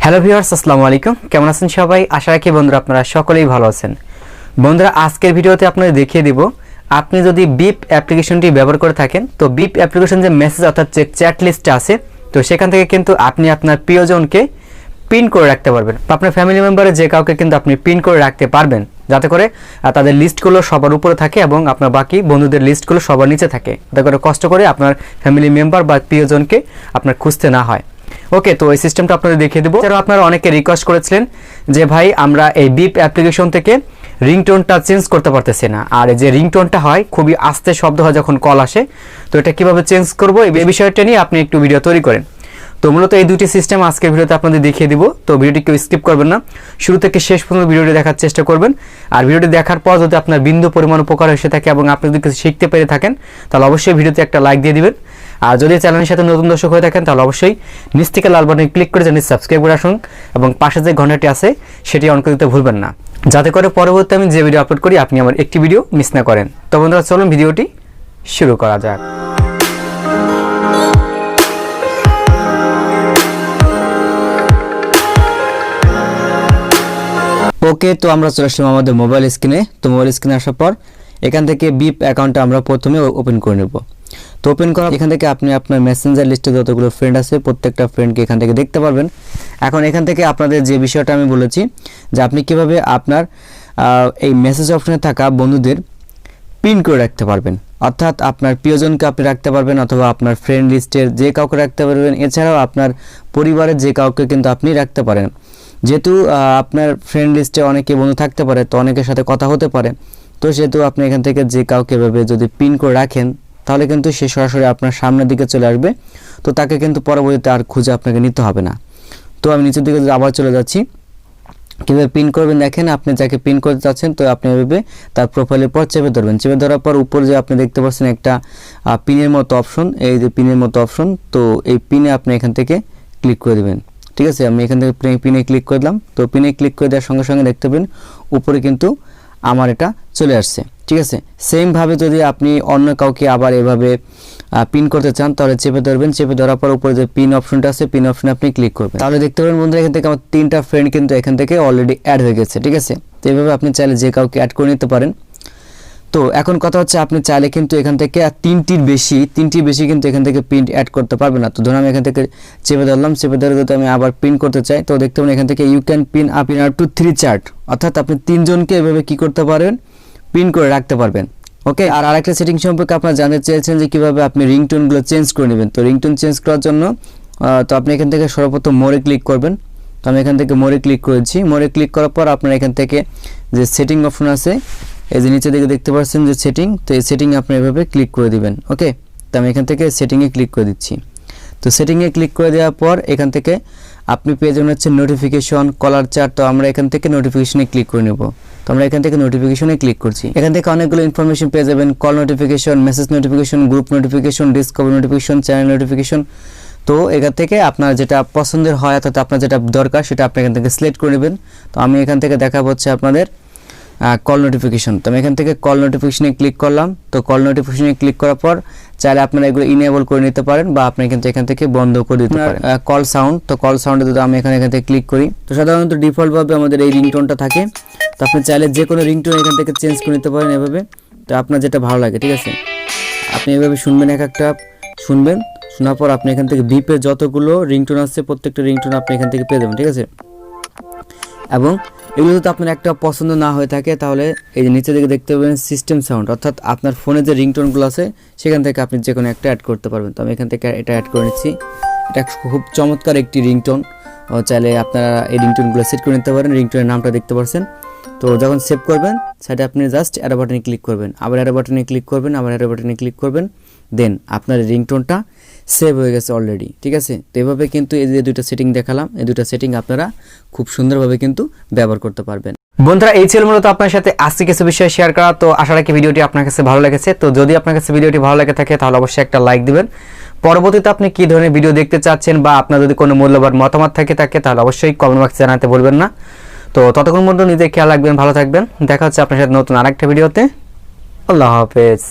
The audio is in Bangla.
হ্যালো ভিউয়ার্স, আসসালামু আলাইকুম। কেমন আছেন সবাই? আশা রাখি বন্ধুরা আপনারা সকলেই ভালো আছেন। বন্ধুরা, আজকের ভিডিওতে আপনাদের দেখিয়ে দিব, আপনি যদি বিপ অ্যাপ্লিকেশনটি ব্যবহার করে থাকেন, তো বিপ অ্যাপ্লিকেশন যে মেসেজ অর্থাৎ যে চ্যাট লিস্টটা আছে, তো সেখান থেকে কিন্তু আপনি আপনার প্রিয়জনকে পিন করে রাখতে পারবেন, বা আপনার ফ্যামিলি মেম্বারে যে কাউকে কিন্তু আপনি পিন করে রাখতে পারবেন, যাতে করে তাদের লিস্টগুলো সবার উপরে থাকে এবং আপনার বাকি বন্ধুদের লিস্টগুলো সবার নিচে থাকে, যাতে করে কষ্ট করে আপনার ফ্যামিলি মেম্বার বা প্রিয়জনকে আপনার খুঁজতে না হয়। ওকে, তো এই সিস্টেমটা আপনাদের দেখিয়ে দেবো। এছাড়াও আপনারা অনেকে রিকোয়েস্ট করেছিলেন যে ভাই আমরা এই বিপ অ্যাপ্লিকেশন থেকে রিংটোনটা চেঞ্জ করতে পারতেছি না, আর এই যে রিংটোনটা হয় খুবই আস্তে শব্দ হয় যখন কল আসে, তো এটা কিভাবে চেঞ্জ করব এই বিষয়টা নিয়ে আপনি একটু ভিডিও তৈরি করেন। তো মূলত এই দুটি সিস্টেম আজকের ভিডিওতে আপনাদের দেখিয়ে দিব। তো ভিডিওটি কেউ স্কিপ করবেন না, শুরু থেকে শেষ পর্যন্ত ভিডিওটি দেখার চেষ্টা করবেন। আর ভিডিওটি দেখার পর যদি আপনার বিন্দু পরিমাণ উপকার এসে থাকে এবং আপনি যদি কিছু শিখতে পেরে থাকেন, তাহলে অবশ্যই ভিডিওতে একটা লাইক দিয়ে দিবেন। আর যদি চ্যানেলের সাথে নতুন দর্শক হয়ে থাকেন, তাহলে অবশ্যই নিচ থেকে লাল বাটনে ক্লিক করে চ্যানেল সাবস্ক্রাইব করে আসুন এবং পাশে যে ঘন্টাটি আছে সেটি অন করে দিতে ভুলবেন না, যাতে করে পরবর্তী আমি যে ভিডিও আপলোড করি আপনি আমার একটি ভিডিও মিস না করেন। তো বন্ধুরা, চলুন ভিডিওটি শুরু করা যাক। ওকে, তো আমরা চলে আসলাম আমাদের মোবাইল স্ক্রিনে। তো মোবাইল স্ক্রিনে আসার পর এখান থেকে বিপ অ্যাকাউন্টটা আমরা প্রথমে ওপেন করে নেব। তো ওপেন করা এখান থেকে আপনি আপনার মেসেঞ্জার লিস্টে যতগুলো ফ্রেন্ড আছে প্রত্যেকটা ফ্রেন্ডকে এখান থেকে দেখতে পারবেন। এখন এখান থেকে আপনাদের যে বিষয়টা আমি বলেছি যে আপনি কিভাবে আপনার এই মেসেজ অপশনে থাকা বন্ধুদের পিন করে রাখতে পারবেন, অর্থাৎ আপনার প্রিয়জনকে আপনি রাখতে পারবেন অথবা আপনার ফ্রেন্ড লিস্টের যে কাউকে রাখতে পারবেন। এছাড়াও আপনার পরিবারের যে কাউকে কিন্তু আপনি রাখতে পারেন। যেহেতু আপনার ফ্রেন্ড লিস্টে অনেকে বন্ধু থাকতে পারে, তো অনেকের সাথে কথা হতে পারে, তো সেহেতু আপনি এখান থেকে যে কাউকে এভাবে যদি পিন করে রাখেন, তাহলে কিন্তু সে সরাসরি আপনার সামনের দিকে চলে আসবে। তো তাকে কিন্তু পরবর্তীতে আর খুঁজে আপনাকে নিতে হবে না। তো আমি নিচের দিকে আবার চলে যাচ্ছি। কীভাবে পিন করবেন দেখেন, আপনি যাকে পিন করতে চাচ্ছেন তো আপনি এভাবে তার প্রোফাইলের পর চেপে ধরবেন। চেপে ধরার পর উপরে যে আপনি দেখতে পাচ্ছেন একটা পিনের মতো অপশন, এই যে পিনের মতো অপশন, তো এই পিনে আপনি এখান থেকে ক্লিক করে দেবেন। ঠিক আছে, আমি এখান থেকে পিনে ক্লিক করে দিলাম। তো পিনে ক্লিক করে দেওয়ার সঙ্গে সঙ্গে দেখতে পাবেন উপরে কিন্তু আমার এটা চলে আসছে। ঠিক আছে, সেমভাবে যদি আপনি অন্য কাউকে আবার এভাবে পিন করতে চান, তাহলে চেপে ধরবেন। চেপে ধরার পর উপরে যে পিন অপশনটা আছে, পিন অপশনে আপনি ক্লিক করবেন। তাহলে দেখতে পাবেন বন্ধুরা এখান থেকে আমার 3টা ফ্রেন্ড কিন্তু এখান থেকে অলরেডি অ্যাড হয়ে গেছে। ঠিক আছে, তো এইভাবে আপনি চাইলে যে কাউকে অ্যাড করে নিতে পারেন। তো এখন কথা হচ্ছে, আপনি চাইলে কিন্তু এখান থেকে 3টির বেশি কিন্তু এখান থেকে পিন অ্যাড করতে পারবেন না। তো ধরুন আমি এখান থেকে চেপে ধরলাম, চেপে ধরে যদি আমি আবার পিন করতে চাই, তো দেখতে পাবেন এখান থেকে you can pin up in to 3 chat, অর্থাৎ আপনি 3 জনকে এভাবে কি করতে পারবেন, পিন করে রাখতে পারবেন। ওকে, আর আরেকটা সেটিং সম্পর্কে আপনারা জানতে চেয়েছেন যে কিভাবে আপনি রিংটোনগুলো চেঞ্জ করে নেবেন। তো রিংটোন চেঞ্জ করার জন্য তো আপনি এখান থেকে সর্বপ্রথম মোরে ক্লিক করবেন। তো আমি এখান থেকে মোরে ক্লিক করেছি। মোরে ক্লিক করার পর আপনার এখান থেকে যে সেটিং অপশন আছে, এই যে নিচে দিকে দেখতে পাচ্ছেন যে সেটিং, তো এই সেটিংয়ে আপনি এভাবে ক্লিক করে দিবেন। ওকে, তো আমি এখান থেকে সেটিংয়ে ক্লিক করে দিচ্ছি। তো সেটিংয়ে ক্লিক করে দেওয়ার পর এখান থেকে আপনি পেয়ে যাবেন হচ্ছে নোটিফিকেশন, কলার চ্যাট। তো আমরা এখান থেকে নোটিফিকেশনে ক্লিক করে নেব। তো আমরা এখান থেকে নোটিফিকেশনে ক্লিক করছি। এখান থেকে অনেকগুলো ইনফরমেশন পেয়ে যাবেন, call notification, message notification, group notification, discover notification, channel notification. তো এখান থেকে আপনার যেটা পছন্দের হয় অর্থাৎ আপনার যেটা দরকার সেটা আপনি এখান থেকে সিলেক্ট করে নেবেন। তো আমি এখান থেকে দেখাবো হচ্ছে আপনাদের কল নোটিফিকেশন। তো আমি এখান থেকে কল নোটিফিকেশনে ক্লিক করলাম। তো কল নোটিফিকেশনে ক্লিক করার পর চাইলে আপনারা এগুলো ইনেবল করে নিতে পারেন বা আপনি কিন্তু এখান থেকে বন্ধ করে দিতে পারেন। কল সাউন্ড, তো কল সাউন্ডে যদি আমি এখান থেকে ক্লিক করি, তো সাধারণত ডিফল্টভাবে আমাদের এই রিংটোনটা থাকে। তো আপনি চাইলে যে কোনো রিংটোন এখান থেকে চেঞ্জ করে নিতে পারেন এভাবে, তো আপনার যেটা ভালো লাগে। ঠিক আছে, আপনি এভাবে শুনবেন, এক একটা শুনবেন, শোনার পর আপনি এখান থেকে বিপের যতগুলো রিংটোন আছে প্রত্যেকটা রিংটোন আপনি এখান থেকে পেয়ে যাবেন। ঠিক আছে, এবং এগুলো যদি আপনার একটা পছন্দ না হয়ে থাকে, তাহলে এই যে নিচে দিকে দেখতে পাবেন সিস্টেম সাউন্ড, অর্থাৎ আপনার ফোনে যে রিংটোনগুলো আছে সেখান থেকে আপনি যে কোনো একটা অ্যাড করতে পারবেন। তো আমি এখান থেকে এটা অ্যাড করে নিচ্ছি। এটা খুব চমৎকার একটি রিংটোন, চাইলে আপনারা এই রিংটোনগুলো সেট করে নিতে পারেন। রিংটোনের নামটা দেখতে পাচ্ছেন। তো যখন সেভ করবেন সাইডে আপনি জাস্ট অ্যারো বাটনে ক্লিক করবেন, আবার অ্যারো বাটনে ক্লিক করবেন, আবার অ্যারো বাটনে ক্লিক করবেন, দেন আপনার রিংটোনটা সেভ হয়ে গেছে অলরেডি। ঠিক আছে, তো এভাবে কিন্তু এই যে দুইটা সেটিং দেখালাম, এই দুইটা সেটিং আপনারা খুব সুন্দরভাবে কিন্তু ব্যবহার করতে পারবেন। বন্ধুরা, এই ছিল মূলত আপনার সাথে আজকে কিছু বিষয় শেয়ার করা। তো আশা রাখি ভিডিওটি আপনার কাছে ভালো লেগেছে। তো যদি আপনার কাছে ভিডিওটি ভালো লেগে থাকে তাহলে অবশ্যই একটা লাইক দিবেন। পরবর্তীতে আপনি কি ধরনের ভিডিও দেখতে চাচ্ছেন বা আপনার যদি কোনো মূল্যবান মতামত থাকে তাহলে অবশ্যই কমেন্ট বক্সে জানাতে ভুলবেন না। তো ততক্ষণ পর্যন্ত নিজে খেয়াল রাখবেন, ভালো থাকবেন। দেখা হচ্ছে আপনার সাথে নতুন আরেকটা ভিডিওতে। আল্লাহ হাফেজ।